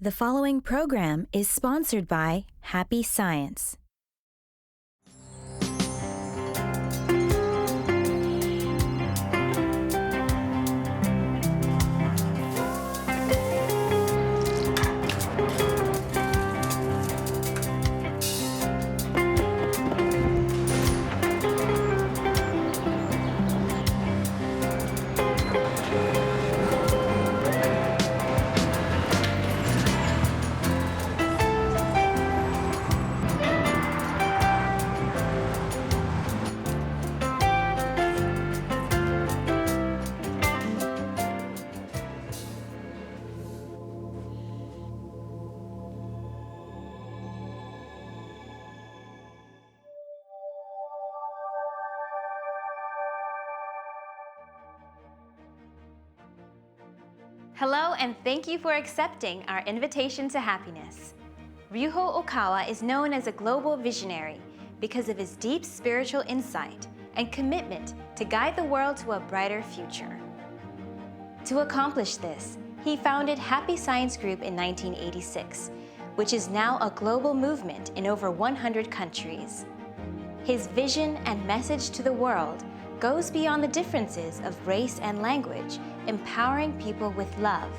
The following program is sponsored by Happy Science. Hello, and thank you for accepting our invitation to happiness. Ryuho Okawa is known as a global visionary because of his deep spiritual insight and commitment to guide the world to a brighter future. To accomplish this, he founded Happy Science Group in 1986, which is now a global movement in over 100 countries. His vision and message to the world goes beyond the differences of race and language, empowering people with love.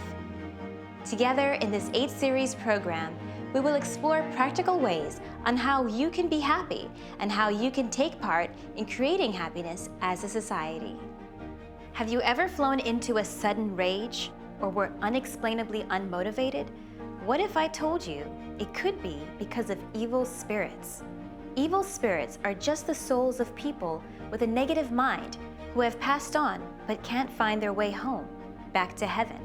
Together in this 8-series program, we will explore practical ways on how you can be happy and how you can take part in creating happiness as a society. Have you ever flown into a sudden rage or were unexplainably unmotivated? What if I told you it could be because of evil spirits? Evil spirits are just the souls of people with a negative mind who have passed on but can't find their way home, back to heaven.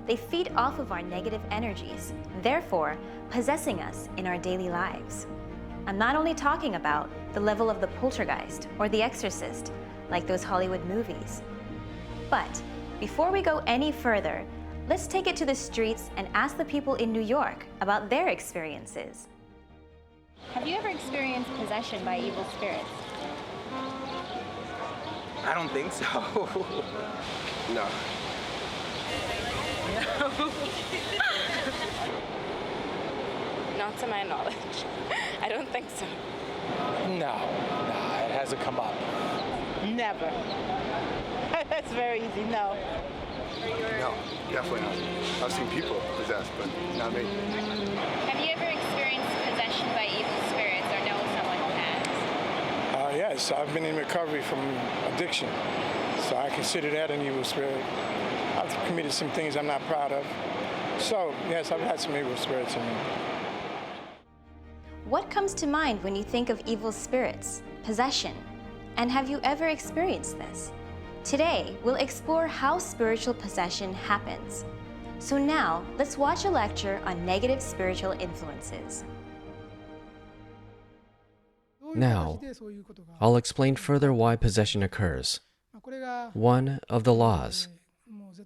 They feed off of our negative energies, therefore possessing us in our daily lives. I'm not only talking about the level of the poltergeist or the exorcist, like those Hollywood movies. But before we go any further, let's take it to the streets and ask the people in New York about their experiences. Have you ever experienced possession by evil spirits? I don't think so. No. Not to my knowledge. I don't think so. No, it hasn't come up. Never. That's very easy, no. No, definitely not. I've seen people possessed, but not me. Have you ever experienced possession by evil spirits or know someone who has? Yes, I've been in recovery from addiction, so I consider that an evil spirit. I've committed some things I'm not proud of. So, yes, I've had some evil spirits in me. What comes to mind when you think of evil spirits, possession? And have you ever experienced this? Today, we'll explore how spiritual possession happens. So now, let's watch a lecture on negative spiritual influences. Now, I'll explain further why possession occurs. One of the laws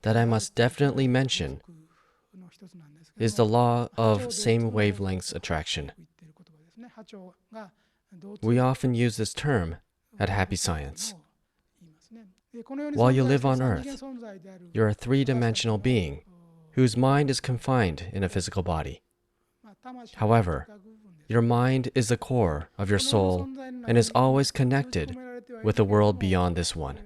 that I must definitely mention is the law of same wavelengths attraction. We often use this term at Happy Science. While you live on Earth, you're a three-dimensional being whose mind is confined in a physical body. However, your mind is the core of your soul and is always connected with the world beyond this one.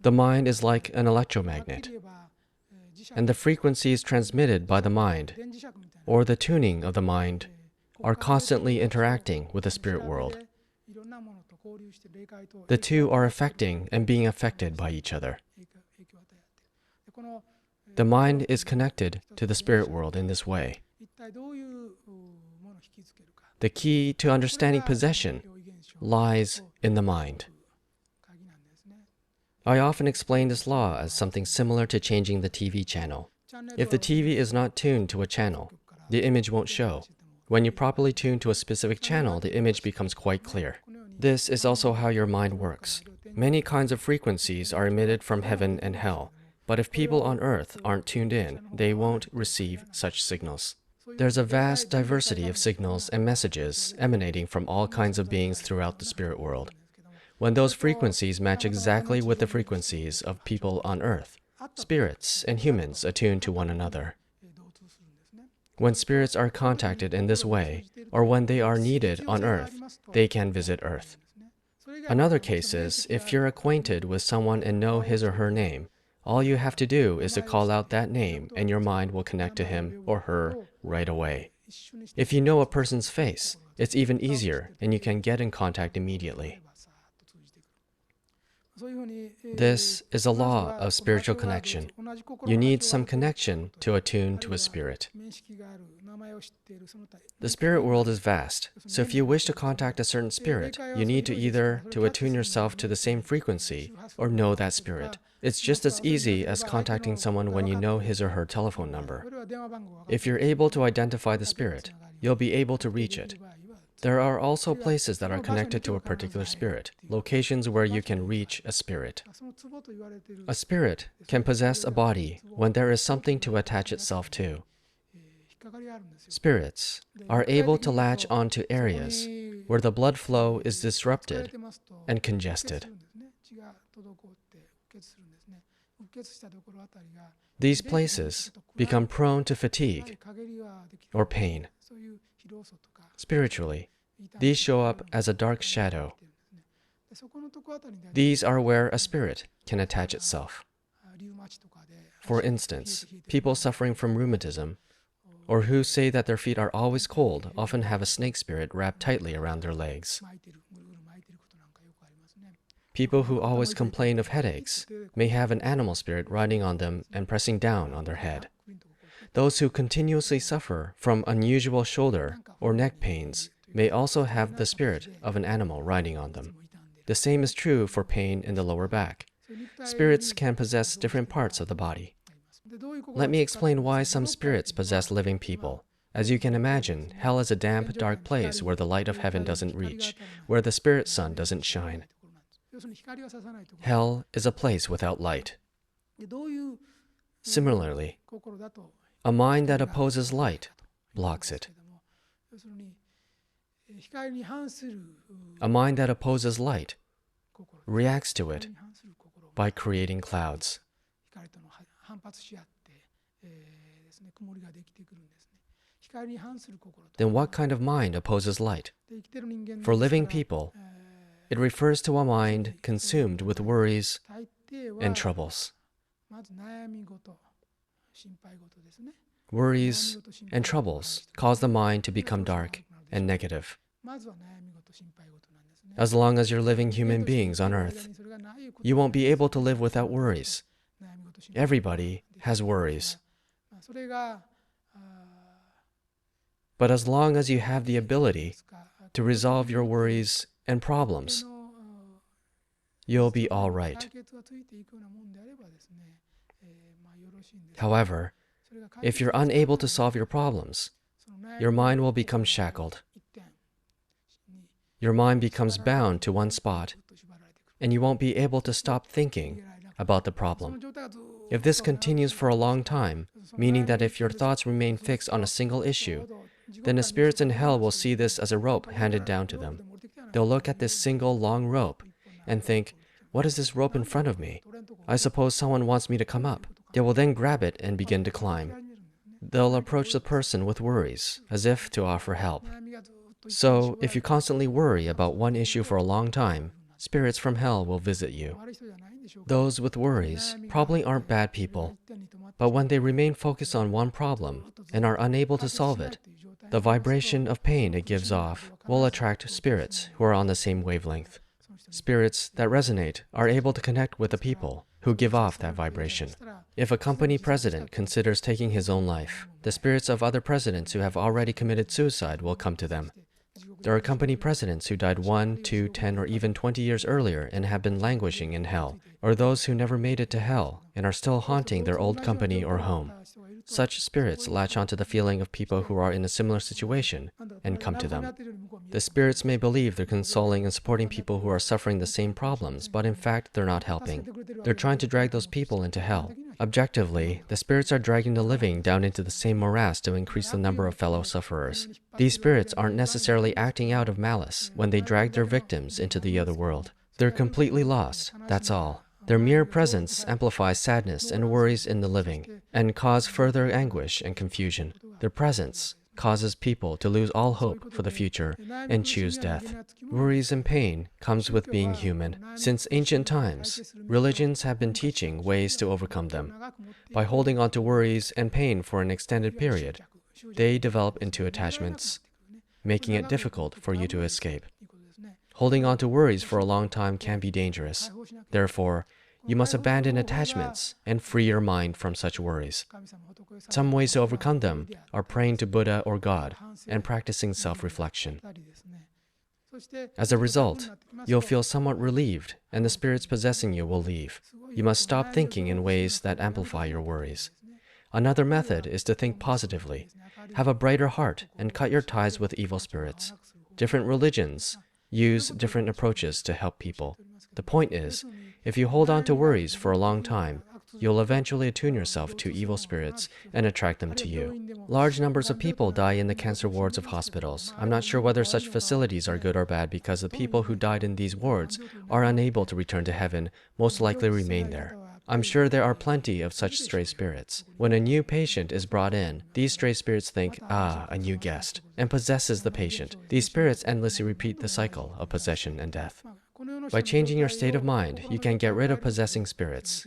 The mind is like an electromagnet, and the frequencies transmitted by the mind, or the tuning of the mind, are constantly interacting with the spirit world. The two are affecting and being affected by each other. The mind is connected to the spirit world in this way. The key to understanding possession lies in the mind. I often explain this law as something similar to changing the TV channel. If the TV is not tuned to a channel, the image won't show. When you properly tune to a specific channel, the image becomes quite clear. This is also how your mind works. Many kinds of frequencies are emitted from heaven and hell, but if people on Earth aren't tuned in, they won't receive such signals. There's a vast diversity of signals and messages emanating from all kinds of beings throughout the spirit world. When those frequencies match exactly with the frequencies of people on Earth, spirits and humans attune to one another. When spirits are contacted in this way, or when they are needed on Earth, they can visit Earth. Another case is if you're acquainted with someone and know his or her name, all you have to do is to call out that name and your mind will connect to him or her right away. If you know a person's face, it's even easier and you can get in contact immediately. This is a law of spiritual connection. You need some connection to attune to a spirit. The spirit world is vast, so if you wish to contact a certain spirit, you need to either to attune yourself to the same frequency or know that spirit. It's just as easy as contacting someone when you know his or her telephone number. If you're able to identify the spirit, you'll be able to reach it. There are also places that are connected to a particular spirit, locations where you can reach a spirit. A spirit can possess a body when there is something to attach itself to. Spirits are able to latch onto areas where the blood flow is disrupted and congested. These places become prone to fatigue or pain. Spiritually, these show up as a dark shadow. These are where a spirit can attach itself. For instance, people suffering from rheumatism or who say that their feet are always cold often have a snake spirit wrapped tightly around their legs. People who always complain of headaches may have an animal spirit riding on them and pressing down on their head. Those who continuously suffer from unusual shoulder or neck pains may also have the spirit of an animal riding on them. The same is true for pain in the lower back. Spirits can possess different parts of the body. Let me explain why some spirits possess living people. As you can imagine, hell is a damp, dark place where the light of heaven doesn't reach, where the spirit sun doesn't shine. Hell is a place without light. Similarly, a mind that opposes light blocks it. A mind that opposes light reacts to it by creating clouds. Then what kind of mind opposes light? For living people, it refers to a mind consumed with worries and troubles. Worries and troubles cause the mind to become dark and negative. As long as you're living human beings on earth, you won't be able to live without worries. Everybody has worries. But as long as you have the ability to resolve your worries and problems, you'll be all right. However, if you're unable to solve your problems, your mind will become shackled. Your mind becomes bound to one spot, and you won't be able to stop thinking about the problem. If this continues for a long time, meaning that if your thoughts remain fixed on a single issue, then the spirits in hell will see this as a rope handed down to them. They'll look at this single long rope and think, "What is this rope in front of me? I suppose someone wants me to come up." They will then grab it and begin to climb. They'll approach the person with worries, as if to offer help. So, if you constantly worry about one issue for a long time, spirits from hell will visit you. Those with worries probably aren't bad people, but when they remain focused on one problem and are unable to solve it, the vibration of pain it gives off will attract spirits who are on the same wavelength. Spirits that resonate are able to connect with the people who give off that vibration. If a company president considers taking his own life, the spirits of other presidents who have already committed suicide will come to them. There are company presidents who died 1, 2, 10, or even 20 years earlier and have been languishing in hell, or those who never made it to hell and are still haunting their old company or home. Such spirits latch onto the feeling of people who are in a similar situation and come to them. The spirits may believe they're consoling and supporting people who are suffering the same problems, but in fact, they're not helping. They're trying to drag those people into hell. Objectively, the spirits are dragging the living down into the same morass to increase the number of fellow sufferers. These spirits aren't necessarily acting out of malice when they drag their victims into the other world. They're completely lost, that's all. Their mere presence amplifies sadness and worries in the living and cause further anguish and confusion. Their presence causes people to lose all hope for the future and choose death. Worries and pain comes with being human. Since ancient times, religions have been teaching ways to overcome them. By holding on to worries and pain for an extended period, they develop into attachments, making it difficult for you to escape. Holding on to worries for a long time can be dangerous. Therefore, you must abandon attachments and free your mind from such worries. Some ways to overcome them are praying to Buddha or God and practicing self-reflection. As a result, you'll feel somewhat relieved, and the spirits possessing you will leave. You must stop thinking in ways that amplify your worries. Another method is to think positively. Have a brighter heart and cut your ties with evil spirits. Different religions use different approaches to help people. The point is, if you hold on to worries for a long time, you'll eventually attune yourself to evil spirits and attract them to you. Large numbers of people die in the cancer wards of hospitals. I'm not sure whether such facilities are good or bad because the people who died in these wards are unable to return to heaven, most likely remain there. I'm sure there are plenty of such stray spirits. When a new patient is brought in, these stray spirits think, a new guest, and possesses the patient. These spirits endlessly repeat the cycle of possession and death. By changing your state of mind, you can get rid of possessing spirits.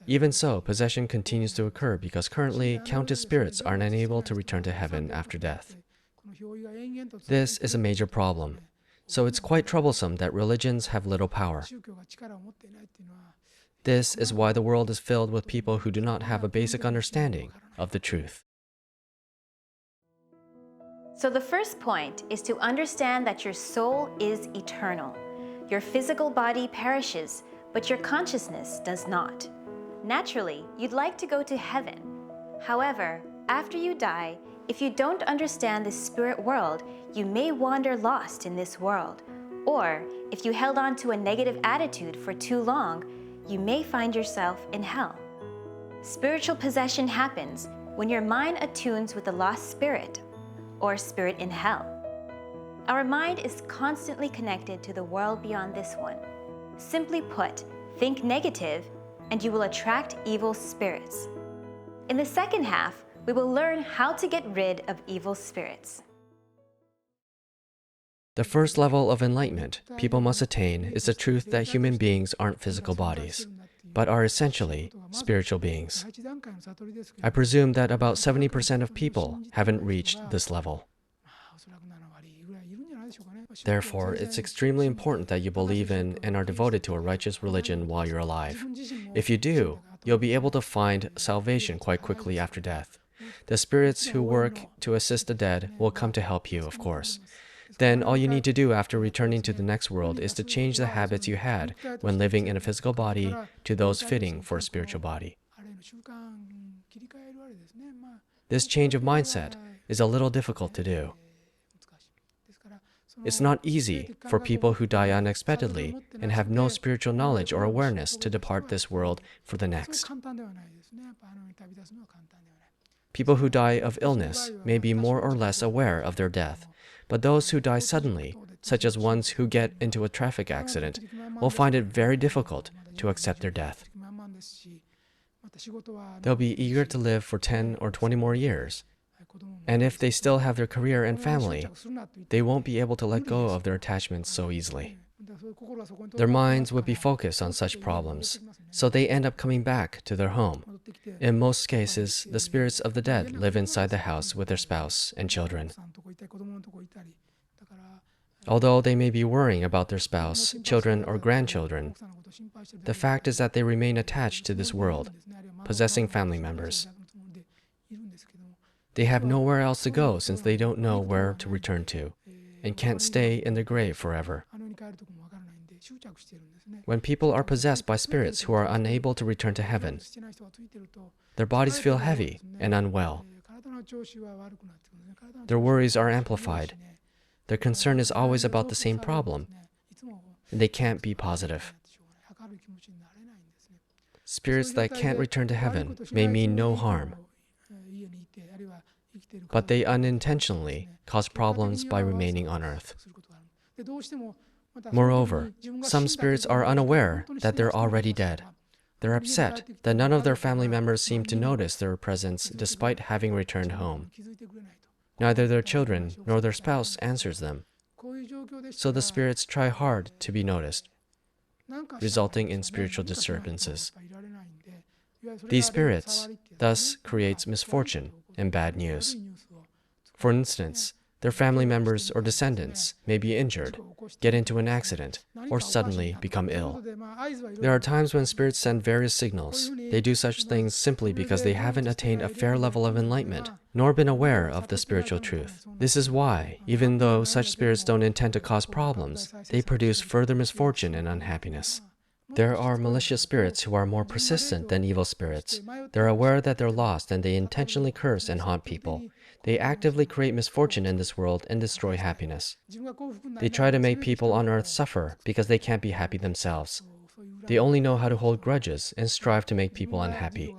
Even so, possession continues to occur because currently, countless spirits are unable to return to heaven after death. This is a major problem. So it's quite troublesome that religions have little power. This is why the world is filled with people who do not have a basic understanding of the truth. So the first point is to understand that your soul is eternal. Your physical body perishes, but your consciousness does not. Naturally, you'd like to go to heaven. However, after you die, if you don't understand the spirit world, you may wander lost in this world. Or, if you held on to a negative attitude for too long, you may find yourself in hell. Spiritual possession happens when your mind attunes with the lost spirit or spirit in hell. Our mind is constantly connected to the world beyond this one. Simply put, think negative and you will attract evil spirits. In the second half, we will learn how to get rid of evil spirits. The first level of enlightenment people must attain is the truth that human beings aren't physical bodies, but are essentially spiritual beings. I presume that about 70% of people haven't reached this level. Therefore, it's extremely important that you believe in and are devoted to a righteous religion while you're alive. If you do, you'll be able to find salvation quite quickly after death. The spirits who work to assist the dead will come to help you, of course. Then all you need to do after returning to the next world is to change the habits you had when living in a physical body to those fitting for a spiritual body. This change of mindset is a little difficult to do. It's not easy for people who die unexpectedly and have no spiritual knowledge or awareness to depart this world for the next. People who die of illness may be more or less aware of their death, but those who die suddenly, such as ones who get into a traffic accident, will find it very difficult to accept their death. They'll be eager to live for 10 or 20 more years. And if they still have their career and family, they won't be able to let go of their attachments so easily. Their minds would be focused on such problems, so they end up coming back to their home. In most cases, the spirits of the dead live inside the house with their spouse and children. Although they may be worrying about their spouse, children, or grandchildren, the fact is that they remain attached to this world, possessing family members. They have nowhere else to go since they don't know where to return to, and can't stay in their grave forever. When people are possessed by spirits who are unable to return to heaven, their bodies feel heavy and unwell. Their worries are amplified. Their concern is always about the same problem, and they can't be positive. Spirits that can't return to heaven may mean no harm, but they unintentionally cause problems by remaining on earth. Moreover, some spirits are unaware that they're already dead. They're upset that none of their family members seem to notice their presence despite having returned home. Neither their children nor their spouse answers them. So the spirits try hard to be noticed, resulting in spiritual disturbances. These spirits thus creates misfortune and bad news. For instance, their family members or descendants may be injured, get into an accident, or suddenly become ill. There are times when spirits send various signals. They do such things simply because they haven't attained a fair level of enlightenment, nor been aware of the spiritual truth. This is why, even though such spirits don't intend to cause problems, they produce further misfortune and unhappiness. There are malicious spirits who are more persistent than evil spirits. They're aware that they're lost and they intentionally curse and haunt people. They actively create misfortune in this world and destroy happiness. They try to make people on earth suffer because they can't be happy themselves. They only know how to hold grudges and strive to make people unhappy.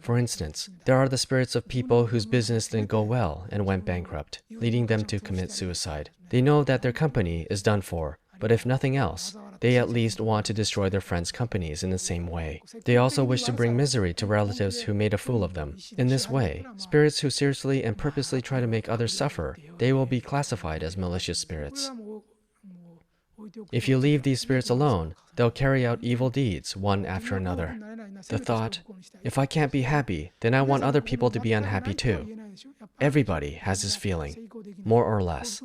For instance, there are the spirits of people whose business didn't go well and went bankrupt, leading them to commit suicide. They know that their company is done for, but if nothing else, they at least want to destroy their friends' companies in the same way. They also wish to bring misery to relatives who made a fool of them. In this way, spirits who seriously and purposely try to make others suffer, they will be classified as malicious spirits. If you leave these spirits alone, they'll carry out evil deeds one after another. The thought, if I can't be happy, then I want other people to be unhappy too. Everybody has this feeling, more or less.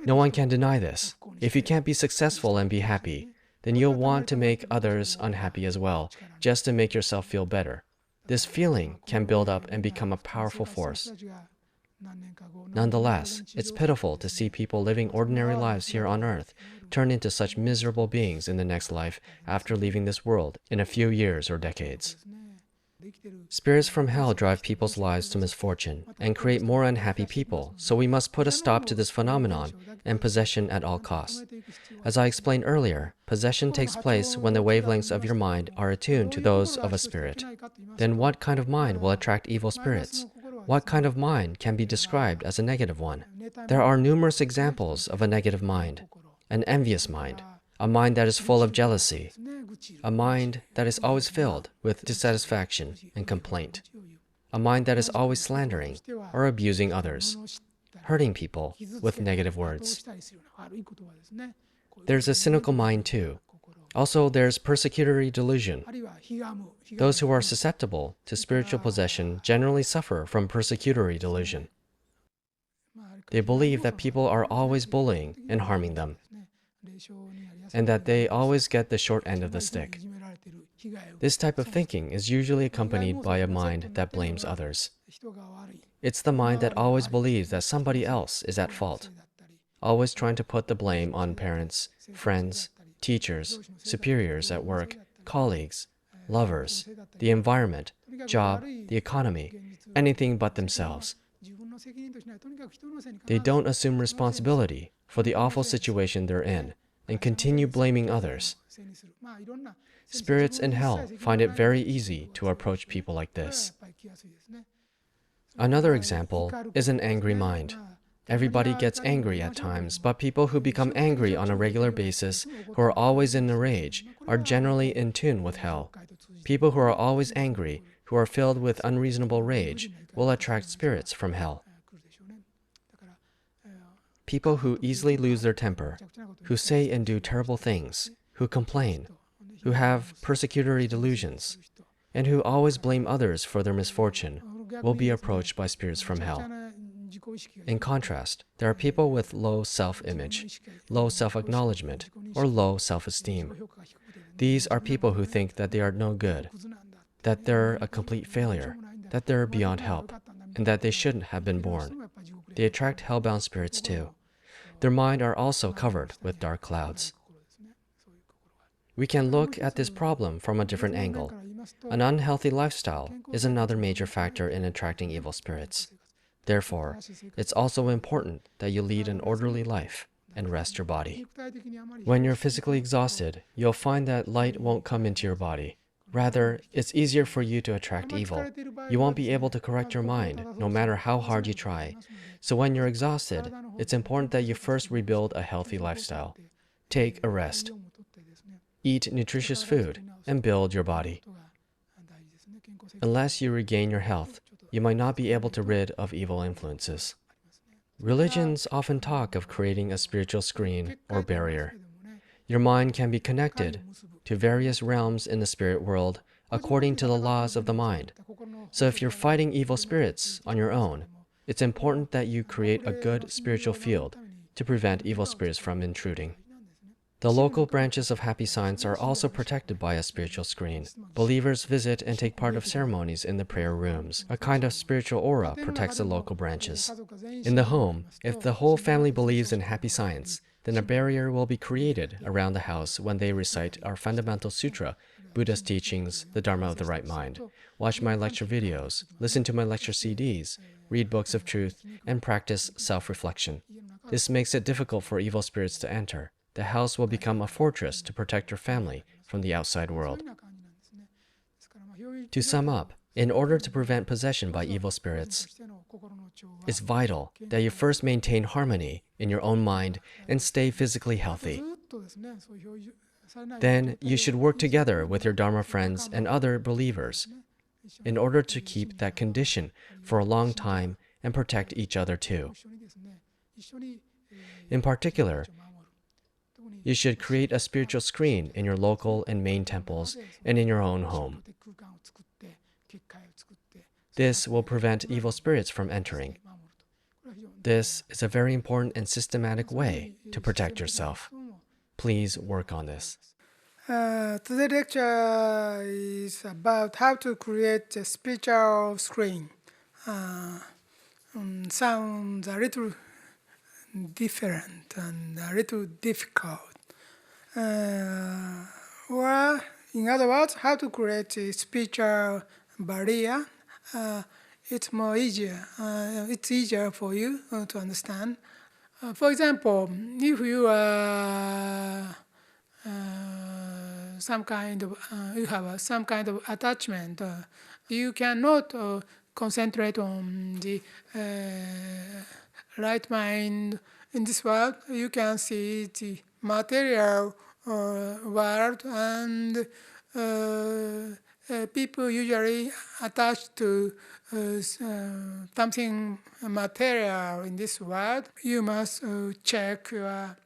No one can deny this. If you can't be successful and be happy, then you'll want to make others unhappy as well, just to make yourself feel better. This feeling can build up and become a powerful force. Nonetheless, it's pitiful to see people living ordinary lives here on earth turn into such miserable beings in the next life after leaving this world in a few years or decades. Spirits from hell drive people's lives to misfortune and create more unhappy people, so we must put a stop to this phenomenon and possession at all costs. As I explained earlier, possession takes place when the wavelengths of your mind are attuned to those of a spirit. Then what kind of mind will attract evil spirits? What kind of mind can be described as a negative one? There are numerous examples of a negative mind: an envious mind, a mind that is full of jealousy, a mind that is always filled with dissatisfaction and complaint, a mind that is always slandering or abusing others, hurting people with negative words. There's a cynical mind too. Also, there's persecutory delusion. Those who are susceptible to spiritual possession generally suffer from persecutory delusion. They believe that people are always bullying and harming them, and that they always get the short end of the stick. This type of thinking is usually accompanied by a mind that blames others. It's the mind that always believes that somebody else is at fault, always trying to put the blame on parents, friends, teachers, superiors at work, colleagues, lovers, the environment, job, the economy, anything but themselves. They don't assume responsibility for the awful situation they're in and continue blaming others. Spirits in hell find it very easy to approach people like this. Another example is an angry mind. Everybody gets angry at times, but people who become angry on a regular basis, who are always in a rage, are generally in tune with hell. People who are always angry, who are filled with unreasonable rage, will attract spirits from hell. People who easily lose their temper, who say and do terrible things, who complain, who have persecutory delusions, and who always blame others for their misfortune, will be approached by spirits from hell. In contrast, there are people with low self-image, low self-acknowledgement, or low self-esteem. These are people who think that they are no good, that they're a complete failure, that they're beyond help, and that they shouldn't have been born. They attract hellbound spirits too. Their mind are also covered with dark clouds. We can look at this problem from a different angle. An unhealthy lifestyle is another major factor in attracting evil spirits. Therefore, it's also important that you lead an orderly life and rest your body. When you're physically exhausted, you'll find that light won't come into your body. Rather, it's easier for you to attract evil. You won't be able to correct your mind, no matter how hard you try. So when you're exhausted, it's important that you first rebuild a healthy lifestyle. Take a rest. Eat nutritious food and build your body. Unless you regain your health, you might not be able to rid of evil influences. Religions often talk of creating a spiritual screen or barrier. Your mind can be connected to various realms in the spirit world according to the laws of the mind. So if you're fighting evil spirits on your own, it's important that you create a good spiritual field to prevent evil spirits from intruding. The local branches of Happy Science are also protected by a spiritual screen. Believers visit and take part of ceremonies in the prayer rooms. A kind of spiritual aura protects the local branches. In the home, if the whole family believes in Happy Science, then a barrier will be created around the house when they recite our fundamental sutra, Buddha's teachings, the Dharma of the Right Mind, watch my lecture videos, listen to my lecture CDs, read books of truth, and practice self-reflection. This makes it difficult for evil spirits to enter. The house will become a fortress to protect your family from the outside world. To sum up, in order to prevent possession by evil spirits, it's vital that you first maintain harmony in your own mind and stay physically healthy. Then you should work together with your Dharma friends and other believers in order to keep that condition for a long time and protect each other too. In particular, you should create a spiritual screen in your local and main temples and in your own home. This will prevent evil spirits from entering. This is a very important and systematic way to protect yourself. Please work on this. Today's lecture is about how to create a spiritual screen. Sounds a little different and a little difficult. Or, in other words, how to create a spiritual barrier. It's it's easier for you to understand. For example, if you are you have some kind of attachment, you cannot concentrate on the right mind in this world. You can see the material world, and people usually attach to something material in this world. You must check your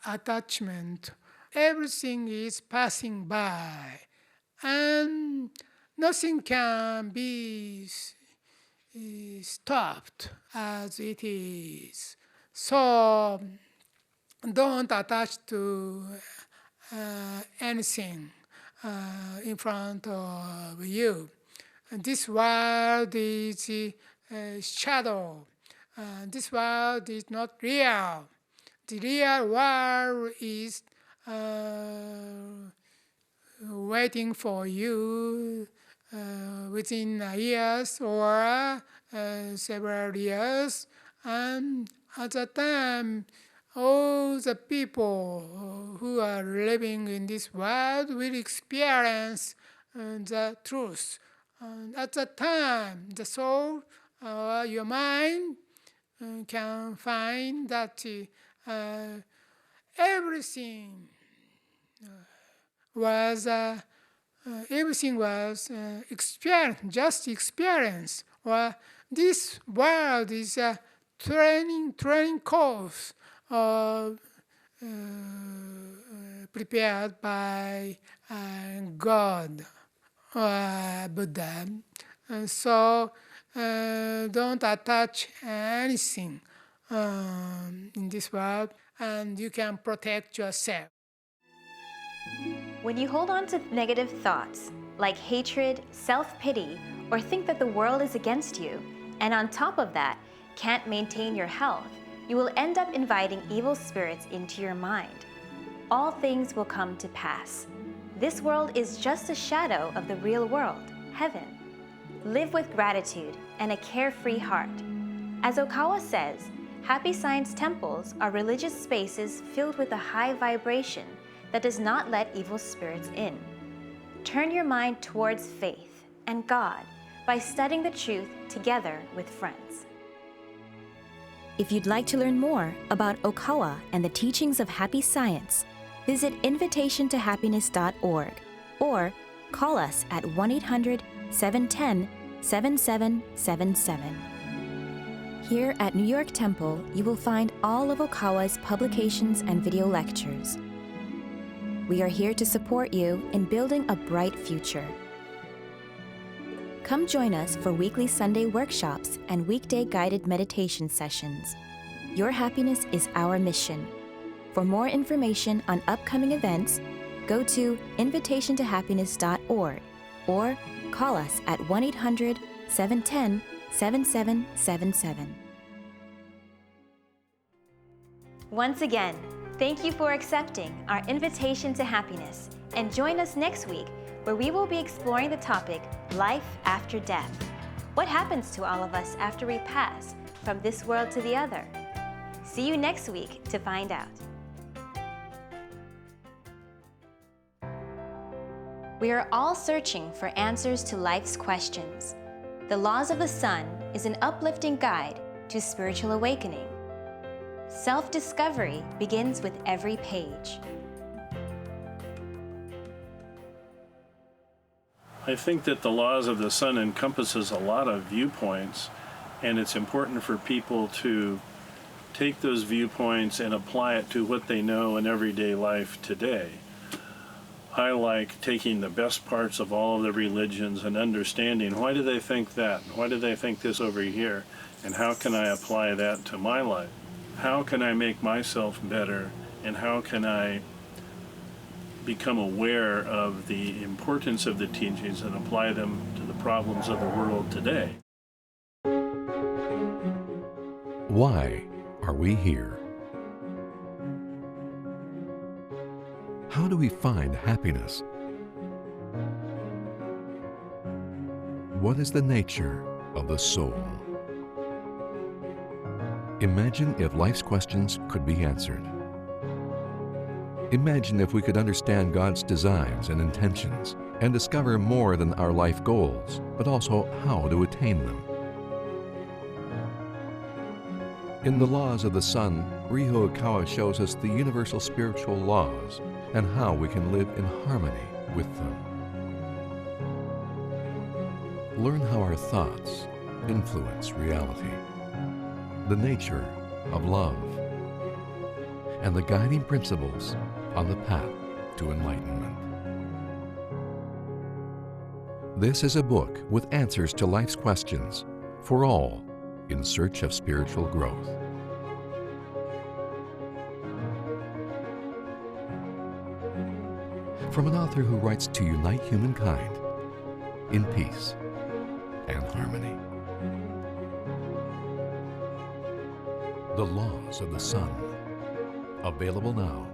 attachment. Everything is passing by, and nothing can be stopped as it is. So don't attach to anything in front of you. This world is a shadow. This world is not real. The real world is waiting for you within years or several years. And at that time, all the people who are living in this world will experience the truth. And at that time, the soul, your mind, can find that everything was experience, just experience. Or this world is a training course prepared by God or Buddha. So don't attach anything in this world, and you can protect yourself. When you hold on to negative thoughts like hatred, self-pity, or think that the world is against you, and on top of that, can't maintain your health, you will end up inviting evil spirits into your mind. All things will come to pass. This world is just a shadow of the real world, heaven. Live with gratitude and a carefree heart. As Okawa says, Happy Science temples are religious spaces filled with a high vibration that does not let evil spirits in. Turn your mind towards faith and God by studying the truth together with friends. If you'd like to learn more about Okawa and the teachings of Happy Science, visit invitationtohappiness.org or call us at 1-800-710-7777. Here at New York Temple, you will find all of Okawa's publications and video lectures. We are here to support you in building a bright future. Come join us for weekly Sunday workshops and weekday guided meditation sessions. Your happiness is our mission. For more information on upcoming events, go to invitationtohappiness.org or call us at 1-800-710-7777. Once again, thank you for accepting our invitation to happiness, and join us next week where we will be exploring the topic life after death. What happens to all of us after we pass from this world to the other? See you next week to find out. We are all searching for answers to life's questions. The Laws of the Sun is an uplifting guide to spiritual awakening. Self-discovery begins with every page. I think that the Laws of the Sun encompasses a lot of viewpoints, and it's important for people to take those viewpoints and apply it to what they know in everyday life today. I like taking the best parts of all of the religions and understanding why do they think that, why do they think this over here, and how can I apply that to my life? How can I make myself better, and how can I become aware of the importance of the teachings and apply them to the problems of the world today? Why are we here? How do we find happiness? What is the nature of the soul? Imagine if life's questions could be answered. Imagine if we could understand God's designs and intentions and discover more than our life goals, but also how to attain them. In the Laws of the Sun, Ryo Okawa shows us the universal spiritual laws and how we can live in harmony with them. Learn how our thoughts influence reality, the nature of love, and the guiding principles on the path to enlightenment. This is a book with answers to life's questions for all in search of spiritual growth. From an author who writes to unite humankind in peace and harmony. The Laws of the Sun. Available now.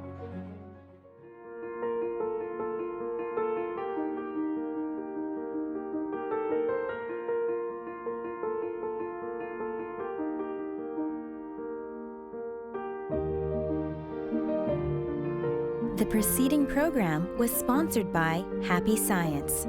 The preceding program was sponsored by Happy Science.